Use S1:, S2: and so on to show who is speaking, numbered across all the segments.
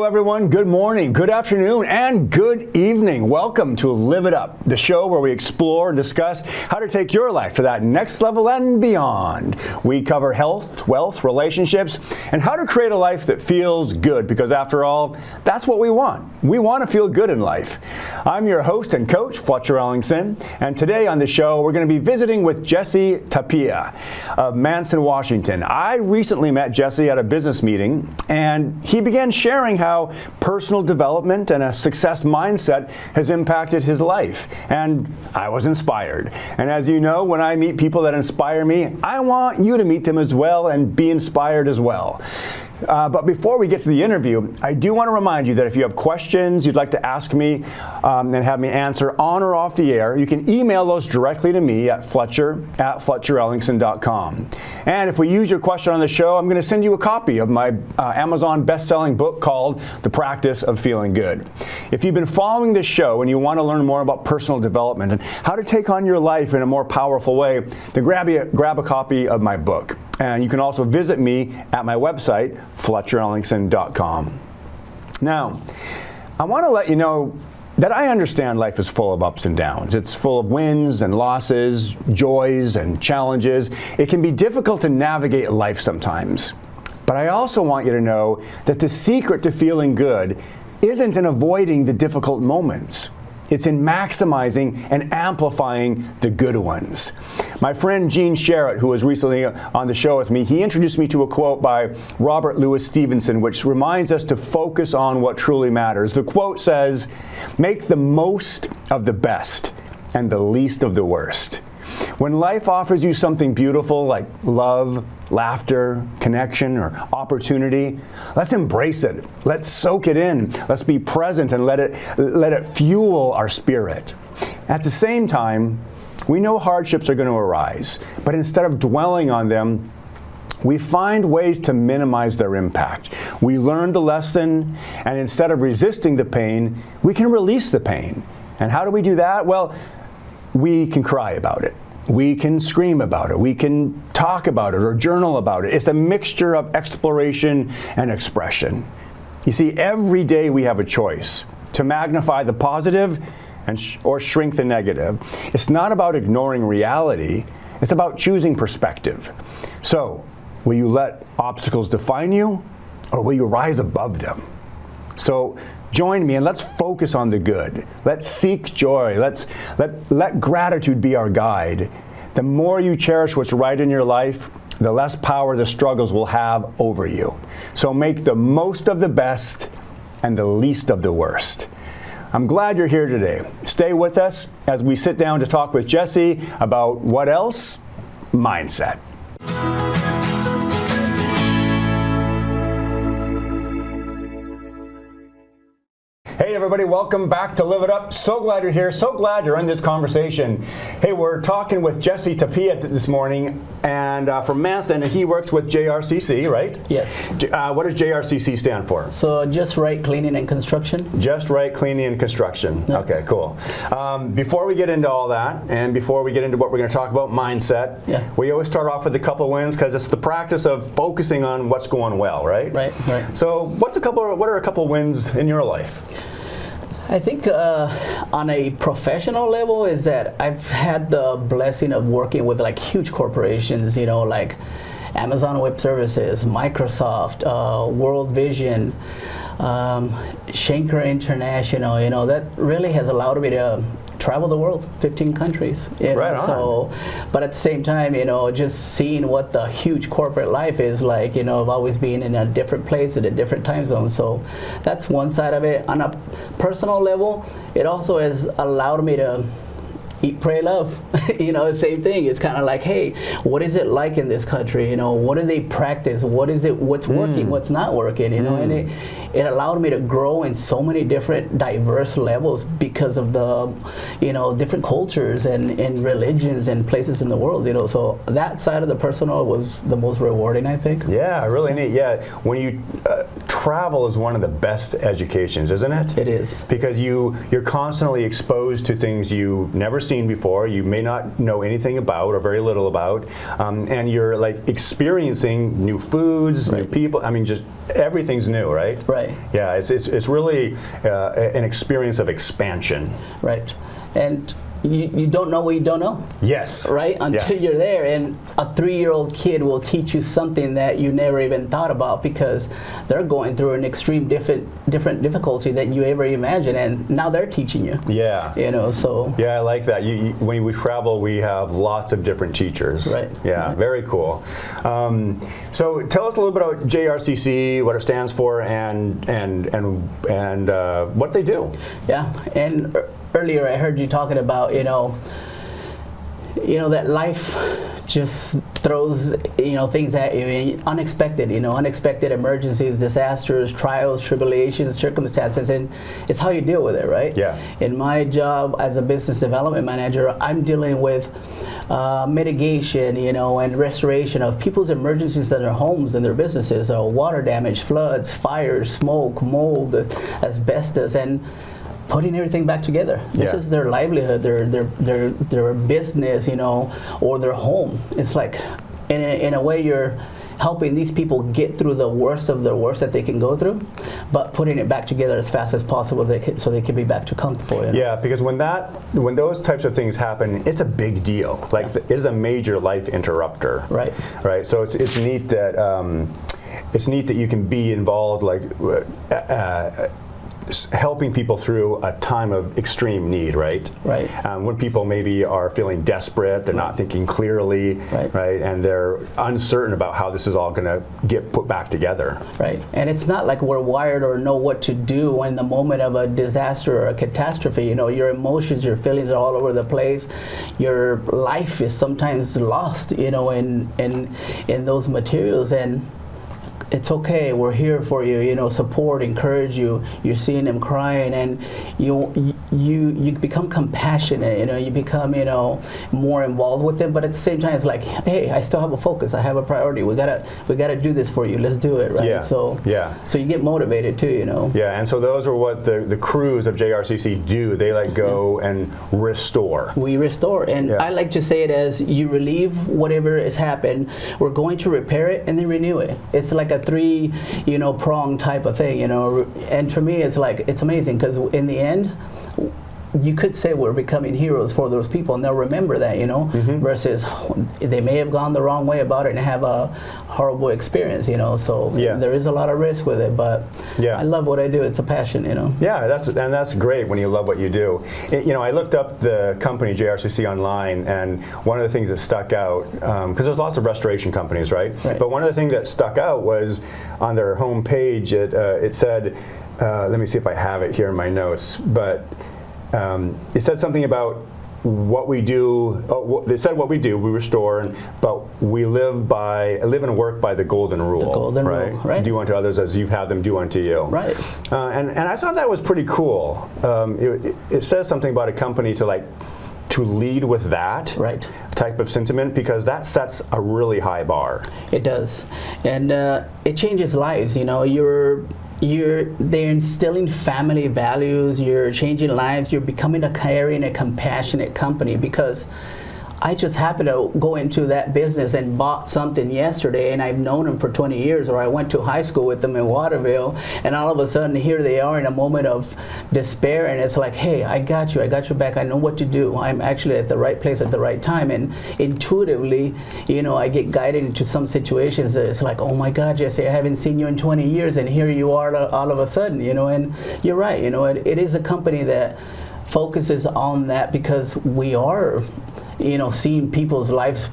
S1: everyone. Good morning, good afternoon, and good evening. Welcome to Live It Up, the show where we explore and discuss how to take your life to that next level and beyond. We cover health, wealth, relationships, and how to create a life that feels good, because after all, that's what we want. We want to feel good in life. I'm your host and coach, Fletcher, and today on the show, we're going to be visiting with Jesse Tapia of Manson, Washington. I recently met Jesse at a business meeting, and he began sharing how personal development and a success mindset has impacted his life. And I was inspired. And as you know, when I meet people that inspire me, I want you to meet them as well and be inspired as well. But before we get to the interview, I do want to remind you that if you have questions you'd like to ask me and have me answer on or off the air, you can email those directly to me at fletcher@fletcherellingson.com. And if we use your question on the show, I'm going to send you a copy of my Amazon best-selling book called The Practice of Feeling Good. If you've been following this show and you want to learn more about personal development and how to take on your life in a more powerful way, then grab a copy of my book. And you can also visit me at my website, fletcherellingson.com. Now, I want to let you know that I understand life is full of ups and downs. It's full of wins and losses, joys and challenges. It can be difficult to navigate life sometimes. But I also want you to know that the secret to feeling good isn't in avoiding the difficult moments. It's in maximizing and amplifying the good ones. My friend Gene Sherritt, who was recently on the show with me, he introduced me to a quote by Robert Louis Stevenson, which reminds us to focus on what truly matters. The quote says, "Make the most of the best and the least of the worst." When life offers you something beautiful like love, laughter, connection, or opportunity, let's embrace it. Let's soak it in. Let's be present and let it fuel our spirit. At the same time, we know hardships are going to arise, but instead of dwelling on them, we find ways to minimize their impact. We learn the lesson, and instead of resisting the pain, we can release the pain. And how do we do that? Well, we can cry about it. We can scream about it. We can talk about it or journal about it. It's a mixture of exploration and expression. You see, every day we have a choice to magnify the positive or shrink the negative. It's not about ignoring reality. It's about choosing perspective. So, will you let obstacles define you, or will you rise above them? So, join me and let's focus on the good. Let's seek joy. Let gratitude be our guide. The more you cherish what's right in your life, the less power the struggles will have over you. So make the most of the best and the least of the worst. I'm glad you're here today. Stay with us as we sit down to talk with Jesse about what else? Mindset. Hey everybody, welcome back to Live It Up. So glad you're here. So glad you're in this conversation. Hey, we're talking with Jesse Tapia this morning, and from Manson, and he works with JRCC, right?
S2: Yes.
S1: What does JRCC stand for?
S2: So Just Right Cleaning and Construction.
S1: Just Right Cleaning and Construction. Yeah. Okay, cool. Before we get into all that, and before we get into what we're going to talk about, mindset, we always start off with a couple wins because it's the practice of focusing on what's going well, right?
S2: Right.
S1: So what are a couple wins in your life?
S2: I think on a professional level is that I've had the blessing of working with like huge corporations, you know, like Amazon Web Services, Microsoft, World Vision, Schenker International, you know, that really has allowed me to travel the world, 15 countries.
S1: Right on.
S2: So, but at the same time, you know, just seeing what the huge corporate life is like, you know, I've always been in a different place at a different time zone. So that's one side of it. On a personal level, it also has allowed me to eat, pray, love. You know, the same thing. It's kind of like, hey, what is it like in this country? You know, what do they practice? What's working? What's not working? You know, and it allowed me to grow in so many different diverse levels because of the, you know, different cultures and religions and places in the world. You know, so that side of the personal was the most rewarding, I think.
S1: Yeah, really neat. Yeah, when you travel is one of the best educations, isn't it?
S2: It is.
S1: Because you're constantly exposed to things you've never seen before, you may not know anything about or very little about, and you're like experiencing new foods, new people. I mean, just everything's new, right?
S2: Right.
S1: Yeah, it's really an experience of expansion.
S2: Right. And you don't know what you don't know.
S1: Yes.
S2: Right? Until you're there, and a 3-year-old kid will teach you something that you never even thought about because they're going through an extreme different difficulty that you ever imagined, and now they're teaching you.
S1: Yeah.
S2: You know, so.
S1: Yeah, I like that. When we travel, we have lots of different teachers.
S2: Right.
S1: Yeah,
S2: Right.
S1: very cool. So tell us a little bit about JRCC, what it stands for, and what they do.
S2: Yeah, and earlier I heard you talking about, you know, that life just throws, things at you, unexpected emergencies, disasters, trials, tribulations, circumstances, and it's how you deal with it, right?
S1: Yeah.
S2: In my job as a business development manager, I'm dealing with mitigation, and restoration of people's emergencies in their homes and their businesses, water damage, floods, fires, smoke, mold, asbestos, and putting everything back together. This is their livelihood, their business, or their home. It's like, in a way, you're helping these people get through the worst of the worst that they can go through, but putting it back together as fast as possible so they can be back to comfortable.
S1: Yeah, because when those types of things happen, it's a big deal. Like, it is a major life interrupter.
S2: Right.
S1: Right. So it's neat that you can be involved, like. Helping people through a time of extreme need, right?
S2: Right.
S1: When people maybe are feeling desperate, they're not thinking clearly, right? And they're uncertain about how this is all going to get put back together. Right.
S2: And it's not like we're wired or know what to do in the moment of a disaster or a catastrophe. Your emotions, your feelings are all over the place. Your life is sometimes lost, in those materials, and it's okay. We're here for you. Support, encourage you. You're seeing them crying, and you become compassionate. You become more involved with them. But at the same time, it's like, hey, I still have a focus. I have a priority. We gotta do this for you. Let's do it, right?
S1: Yeah.
S2: So you get motivated too.
S1: Yeah, and so those are what the crews of JRCC do. They go and restore.
S2: We restore, and I like to say it as you relieve whatever has happened. We're going to repair it and then renew it. It's like a 3 prong type of thing, and for me it's like, it's amazing because in the end you could say we're becoming heroes for those people, and they'll remember that, versus they may have gone the wrong way about it and have a horrible experience, so there is a lot of risk with it, but I love what I do. It's a passion,
S1: Yeah, that's great when you love what you do. I looked up the company JRCC online, and one of the things that stuck out, because there's lots of restoration companies, right? But one of the things that stuck out was on their home page, it said, let me see if I have it here in my notes, but it said something about what we do. They said what we do, we restore, but we live and work by the golden rule.
S2: The golden rule, right?
S1: Do unto others as you have them do unto you.
S2: Right.
S1: And I thought that was pretty cool. It says something about a company to lead with that type of sentiment, because that sets a really high bar.
S2: It does, and it changes lives. They're instilling family values, you're changing lives, you're becoming a caring and compassionate company, because I just happened to go into that business and bought something yesterday, and I've known them for 20 years, or I went to high school with them in Waterville, and all of a sudden here they are in a moment of despair, and it's like, hey, I got your back, I know what to do, I'm actually at the right place at the right time, and intuitively, I get guided into some situations that it's like, oh my God, Jesse, I haven't seen you in 20 years, and here you are all of a sudden, and you're right, it is a company that focuses on that, because we are seeing people's lives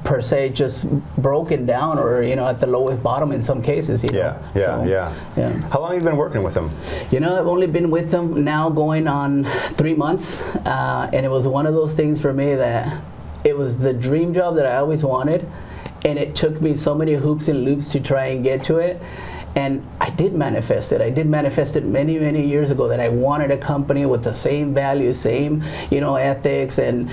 S2: per se just broken down, or at the lowest bottom in some cases.
S1: Yeah. How long have you been working with them?
S2: I've only been with them now going on 3 months, and it was one of those things for me that it was the dream job that I always wanted, and it took me so many hoops and loops to try and get to it. And I did manifest it. I did manifest it many, many years ago, that I wanted a company with the same values, same, ethics, and,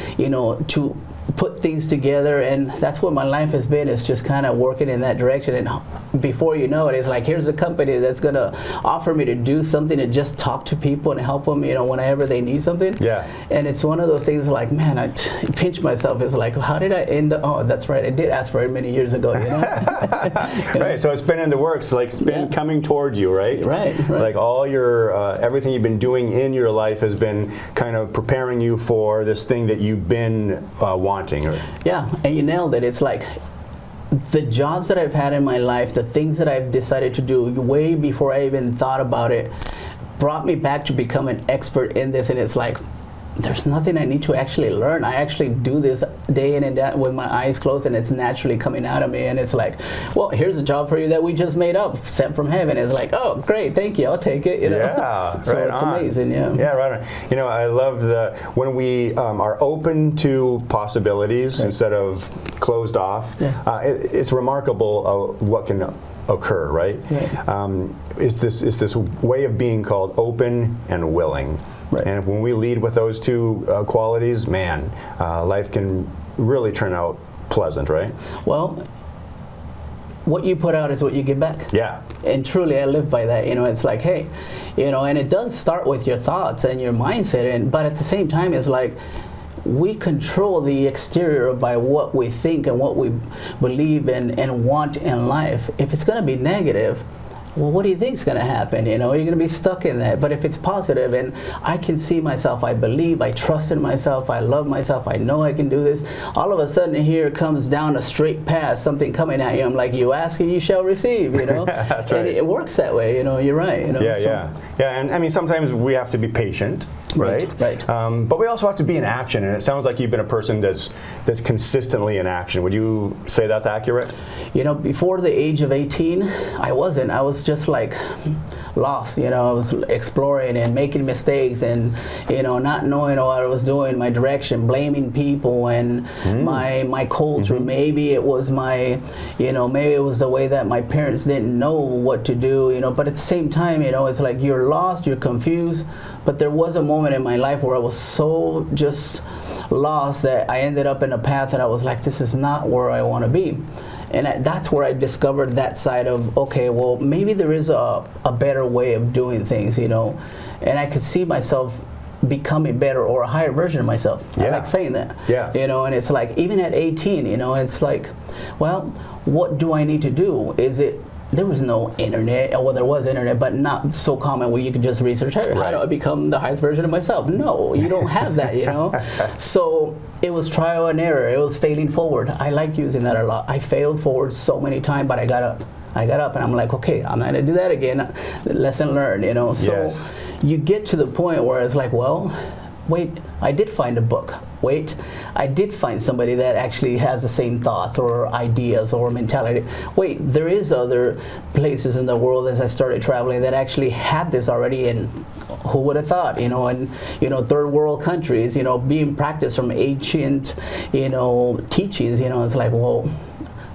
S2: to put things together, and that's what my life has been, is just kind of working in that direction. And before you know it, it's like, here's a company that's going to offer me to do something, to just talk to people and help them, whenever they need something.
S1: Yeah.
S2: And it's one of those things like, man, I pinch myself. It's like, how did I end up? Oh, that's right, I did ask for it many years ago,
S1: Right, so it's been in the works, like it's been coming toward you, right?
S2: Right.
S1: Like all your, everything you've been doing in your life has been kind of preparing you for this thing that you've been wanting.
S2: Yeah, and you nailed it. It's like the jobs that I've had in my life, the things that I've decided to do way before I even thought about it, brought me back to become an expert in this. And it's like, there's nothing I need to actually learn. I actually do this day in and day out with my eyes closed, and it's naturally coming out of me. And it's like, well, here's a job for you that we just made up, sent from heaven. It's like, oh, great, thank you, I'll take it.
S1: Yeah,
S2: so
S1: right
S2: it's
S1: on.
S2: amazing.
S1: Yeah, right on. I love when we are open to possibilities instead of closed off.
S2: Yeah.
S1: It's remarkable what can occur, right? It's this way of being called open and willing.
S2: Right.
S1: And when we lead with those two qualities, man, life can really turn out pleasant, right?
S2: Well, what you put out is what you get back.
S1: Yeah.
S2: And truly, I live by that. It's like, hey, and it does start with your thoughts and your mindset, but at the same time, it's like, we control the exterior by what we think and what we believe and want in life. If it's going to be negative, well, what do you think is going to happen? You're going to be stuck in that. But if it's positive, and I can see myself, I believe, I trust in myself, I love myself, I know I can do this, all of a sudden here comes down a straight path, something coming at you. I'm like, you ask and you shall receive,
S1: That's right.
S2: And it works that way, you're right.
S1: Yeah. And I mean, sometimes we have to be patient, right?
S2: Right.
S1: But we also have to be in action, and it sounds like you've been a person that's consistently in action. Would you say that's accurate?
S2: Before the age of 18, I wasn't. I was just like lost. I was exploring and making mistakes, and not knowing what I was doing, my direction, blaming people and my culture. Mm-hmm. Maybe it was maybe it was the way that my parents didn't know what to do. But at the same time, it's like you're lost, you're confused. But there was a moment in my life where I was so just lost that I ended up in a path that I was like, this is not where I want to be. And that's where I discovered that side of, okay, well, maybe there is a better way of doing things, and I could see myself becoming better, or a higher version of myself.
S1: Yeah.
S2: I like saying that.
S1: Yeah.
S2: And it's like, even at 18, it's like, well, what do I need to do? There was no internet, well, there was internet, but not so common where you could just research, hey, how do I become the highest version of myself? No, you don't have that, So it was trial and error. It was failing forward. I like using that a lot. I failed forward so many times, but I got up. And I'm like, okay, I'm not going to do that again. Lesson learned, So
S1: Yes.
S2: You get to the point where it's like, well, wait, I did find a book. Wait, I did find somebody that actually has the same thoughts or ideas or mentality. Wait, there is other places in the world, as I started traveling, that actually had this already, and who would have thought, and third world countries, being practiced from ancient, teachings, it's like, well,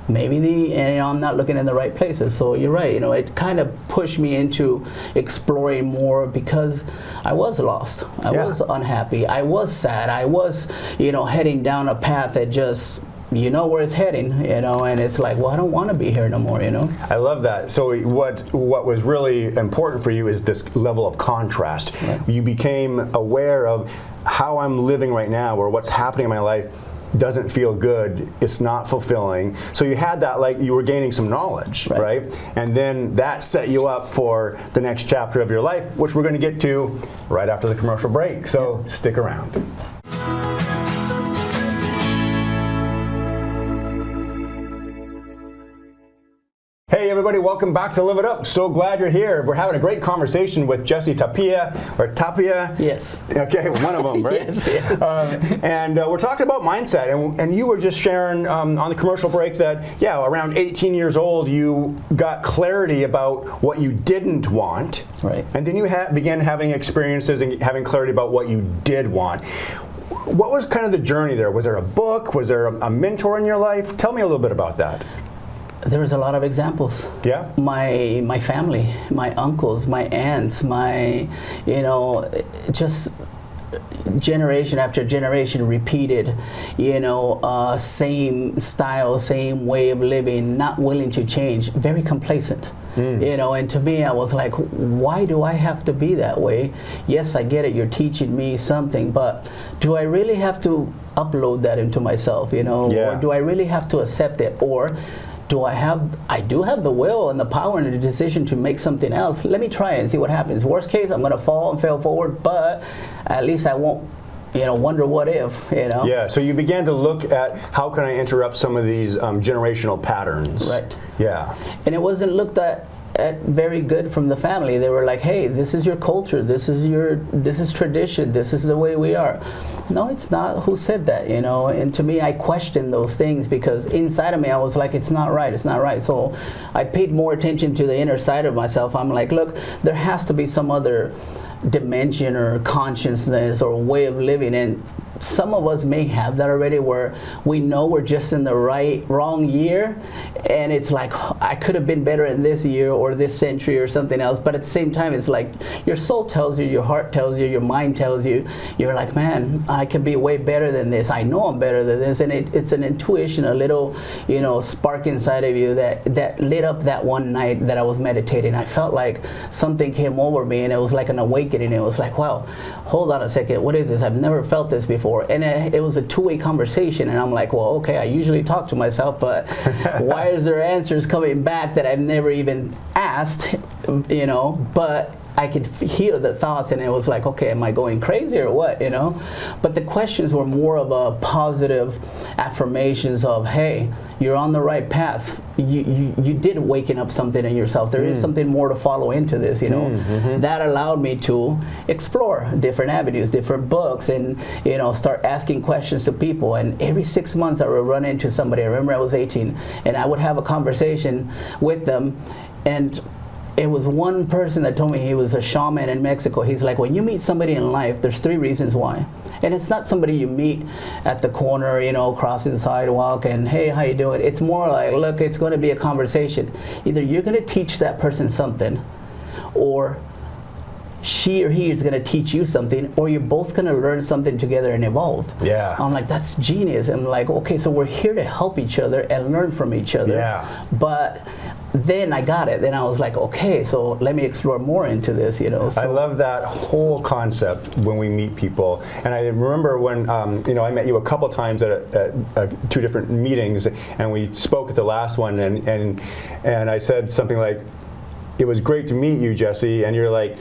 S2: maybe I'm not looking in the right places. So you're right, it kind of pushed me into exploring more, because I was lost. I was unhappy. I was sad. I was, heading down a path that just, where it's heading, and it's like, well, I don't want to be here no more,
S1: I love that. So what was really important for you is this level of contrast.
S2: Right.
S1: You became aware of how I'm living right now, or what's happening in my life doesn't feel good, it's not fulfilling. So you had that, like, you were gaining some knowledge, right? And then that set you up for the next chapter of your life, which we're going to get to right after the commercial break. So stick around. Hey everybody, welcome back to Live It Up. So glad you're here. We're having a great conversation with Jesse Tapia, or Tapia.
S2: Yes.
S1: Okay, one of them, right?
S2: Yes.
S1: And we're talking about mindset, and you were just sharing on the commercial break that, around 18 years old, you got clarity about what you didn't want.
S2: Right.
S1: And then you began having experiences and having clarity about what you did want. What was kind of the journey there? Was there a book? Was there a mentor in your life? Tell me a little bit about that.
S2: There was a lot of examples.
S1: Yeah.
S2: My family, my uncles, my aunts, just generation after generation repeated, same style, same way of living, not willing to change, very complacent. And to me, I was like, why do I have to be that way? Yes, I get it, you're teaching me something, but do I really have to upload that into myself, or do I really have to accept it? Or I do have the will and the power and the decision to make something else. Let me try it and see what happens. Worst case, I'm going to fall and fail forward, but at least I won't, wonder what if,
S1: Yeah, so you began to look at how can I interrupt some of these generational patterns.
S2: Right.
S1: Yeah.
S2: And it wasn't looked at very good from the family. They were like, hey, this is your culture, this is tradition, this is the way we are. No, it's not. Who said that, And to me, I questioned those things because inside of me, I was like, it's not right, it's not right. So I paid more attention to the inner side of myself. I'm like, look, there has to be some other dimension or consciousness or way of living, and some of us may have that already, where we know we're just in the wrong year, and it's like, I could have been better in this year or this century or something else. But at the same time, it's like your soul tells you, your heart tells you, your mind tells you, you're like, man, I could be way better than this, I know I'm better than this. And it's an intuition, a little spark inside of you that lit up that one night that I was meditating. I felt like something came over me, and it was like an awakening. It was like, wow, hold on a second, what is this? I've never felt this before. And it was a two-way conversation, and I'm like, well, okay, I usually talk to myself, but why is there answers coming back that I've never even asked, but I could hear the thoughts, and it was like, okay, am I going crazy or what, But the questions were more of a positive affirmations of, hey, you're on the right path. You did waken up something in yourself. There is something more to follow into this, That allowed me to explore different avenues, different books, and, start asking questions to people. And every 6 months I would run into somebody. I remember I was 18, and I would have a conversation with them, and it was one person that told me he was a shaman in Mexico. He's like, when you meet somebody in life, there's 3 reasons why. And it's not somebody you meet at the corner, crossing the sidewalk and, hey, how you doing? It's more like, look, it's going to be a conversation. Either you're going to teach that person something, or she or he is going to teach you something, or you're both going to learn something together and evolve.
S1: Yeah.
S2: I'm like, that's genius. I'm like, okay, so we're here to help each other and learn from each other.
S1: Yeah.
S2: But then I got it. Then I was like, okay, so let me explore more into this, So
S1: I love that whole concept when we meet people. And I remember when, I met you a couple times at 2 different meetings, and we spoke at the last one, and I said something like, it was great to meet you, Jesse, and you're like,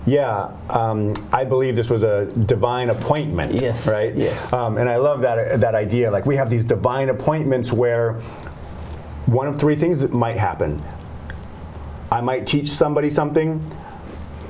S1: yeah, I believe this was a divine appointment.
S2: Yes.
S1: Right?
S2: Yes.
S1: And I love that idea. Like, we have these divine appointments where one of 3 things might happen. I might teach somebody something,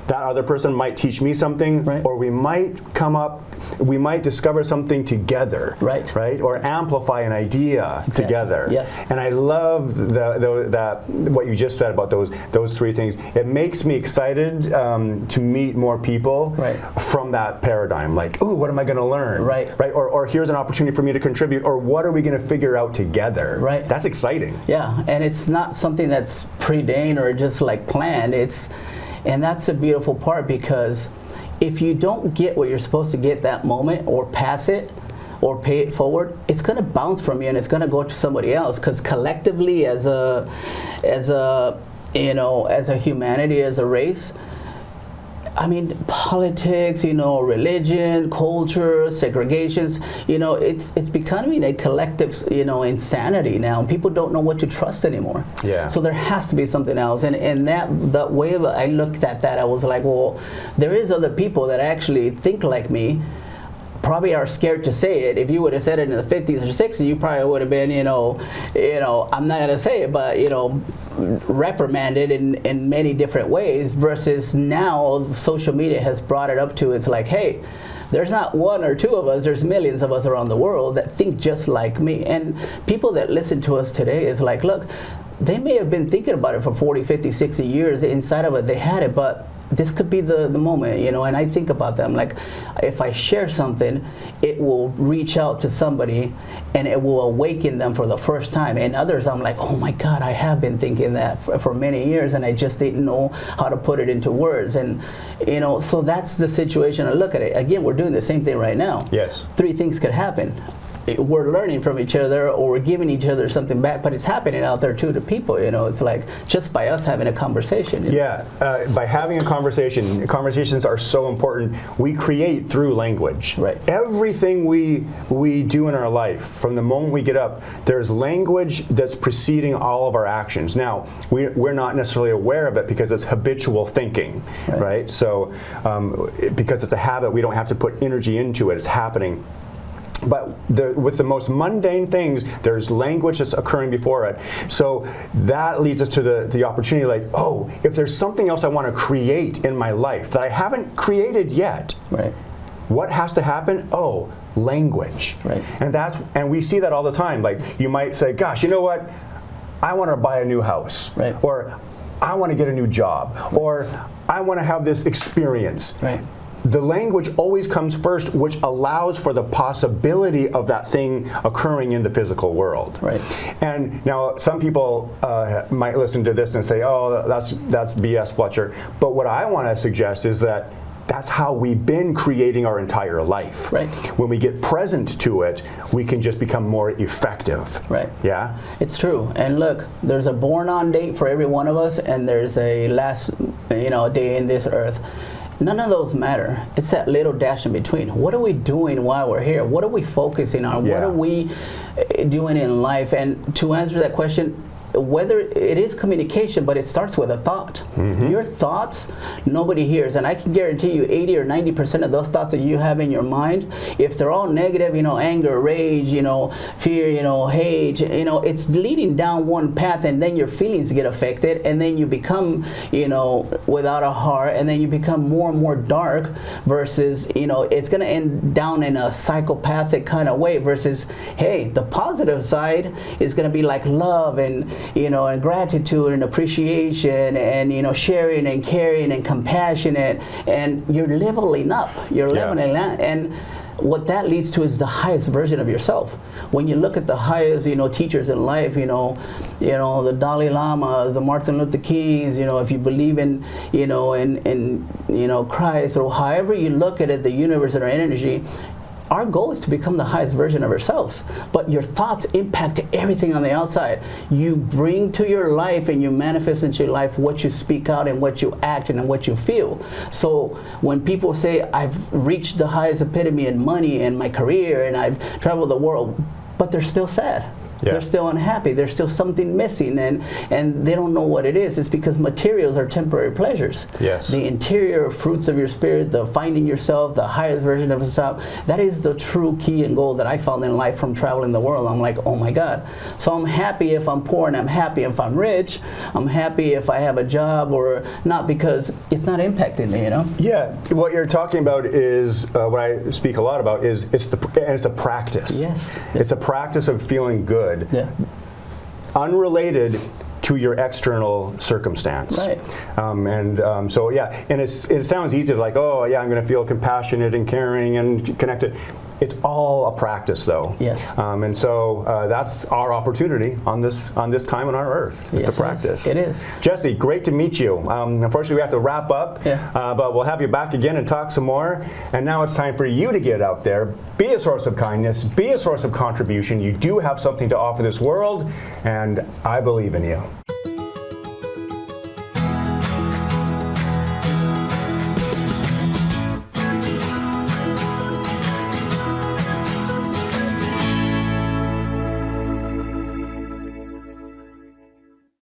S1: that other person might teach me something,
S2: right.
S1: Or we might discover something together,
S2: right?
S1: Or amplify an idea together.
S2: Yes.
S1: And I love that what you just said about those 3 things. It makes me excited to meet more people from that paradigm. Like, ooh, what am I going to learn? Right. Or here's an opportunity for me to contribute. Or what are we going to figure out together?
S2: Right.
S1: That's exciting.
S2: Yeah, and it's not something that's preordained or just like planned. And that's the beautiful part, because if you don't get what you're supposed to get that moment, or pass it, or pay it forward, it's going to bounce from you and it's going to go to somebody else. Because collectively, as a humanity, as a race, I mean, politics, religion, culture, segregations, it's becoming a collective, insanity now. People don't know what to trust anymore.
S1: Yeah.
S2: So there has to be something else. And that way I looked at that, I was like, well, there is other people that actually think like me, probably are scared to say it. If you would have said it in the 50s or 60s, you probably would have been, I'm not going to say it, but, reprimanded in many different ways, versus now social media has brought it up to, it's like, hey, there's not 1 or 2 of us, there's millions of us around the world that think just like me. And people that listen to us today is like, look, they may have been thinking about it for 40, 50, 60 years. Inside of it, they had it, but this could be the moment, you know. And I think about them like, if I share something, it will reach out to somebody and it will awaken them for the first time. And others, I'm like, oh my God, I have been thinking that for many years, and I just didn't know how to put it into words. And you know, so that's the situation I look at it. Again, we're doing the same thing right now.
S1: Yes.
S2: Three things could happen. We're learning from each other, or we're giving each other something back, but it's happening out there too to people, you know. It's like just by us having a conversation.
S1: Yeah, by having a conversation. Conversations are so important. We create through language.
S2: Right.
S1: Everything we do in our life, from the moment we get up, there's language that's preceding all of our actions. Now, we're not necessarily aware of it because it's habitual thinking, right? So, because it's a habit, we don't have to put energy into it. It's happening. But with the most mundane things, there's language that's occurring before it. So that leads us to the opportunity, like, oh, if there's something else I want to create in my life that I haven't created yet,
S2: Right.
S1: what has to happen? Oh, language.
S2: Right.
S1: And we see that all the time. Like, you might say, gosh, you know what? I want to buy a new house.
S2: Right.
S1: Or I want to get a new job. Right. Or I want to have this experience.
S2: Right.
S1: The language always comes first, which allows for the possibility of that thing occurring in the physical world.
S2: Right.
S1: And now some people might listen to this and say, oh, that's BS, Fletcher. But what I want to suggest is that that's how we've been creating our entire life.
S2: Right.
S1: When we get present to it, we can just become more effective.
S2: Right.
S1: Yeah?
S2: It's true. And look, there's a born on date for every one of us, and there's a last, day in this earth. None of those matter. It's that little dash in between. What are we doing while we're here? What are we focusing on?
S1: Yeah.
S2: What are we doing in life? And to answer that question, whether it is communication, but it starts with a thought. Mm-hmm. Your thoughts, nobody hears. And I can guarantee you 80 or 90% of those thoughts that you have in your mind, if they're all negative, anger, rage, fear, hate, it's leading down one path, and then your feelings get affected, and then you become, without a heart, and then you become more and more dark versus, it's going to end down in a psychopathic kind of way versus, hey, the positive side is going to be like love and gratitude and appreciation and, sharing and caring and compassionate, and you're leveling up. You're leveling up. And what that leads to is the highest version of yourself. When you look at the highest, teachers in life, the Dalai Lamas, the Martin Luther Kings, if you believe in, in Christ, or however you look at it, the universe and our energy, our goal is to become the highest version of ourselves. But your thoughts impact everything on the outside. You bring to your life and you manifest into your life what you speak out and what you act and what you feel. So when people say, I've reached the highest epitome in money and my career and I've traveled the world, but they're still sad. Yeah. They're still unhappy. There's still something missing, and they don't know what it is. It's because materials are temporary pleasures.
S1: Yes.
S2: The interior fruits of your spirit, the finding yourself, the highest version of yourself, that is the true key and goal that I found in life from traveling the world. I'm like, oh my God. So I'm happy if I'm poor, and I'm happy if I'm rich. I'm happy if I have a job or not, because it's not impacting me,
S1: Yeah. What you're talking about is, what I speak a lot about is, it's a practice.
S2: Yes.
S1: It's a practice of feeling good.
S2: Yeah.
S1: Unrelated to your external circumstance.
S2: Right.
S1: So yeah, and it sounds easy, like, oh yeah, I'm going to feel compassionate and caring and connected. It's all a practice, though.
S2: Yes.
S1: And so that's our opportunity on this time on our earth, is to practice.
S2: It is.
S1: Jesse, great to meet you. Unfortunately, we have to wrap up, but we'll have you back again and talk some more. And now it's time for you to get out there, be a source of kindness, be a source of contribution. You do have something to offer this world, and I believe in you.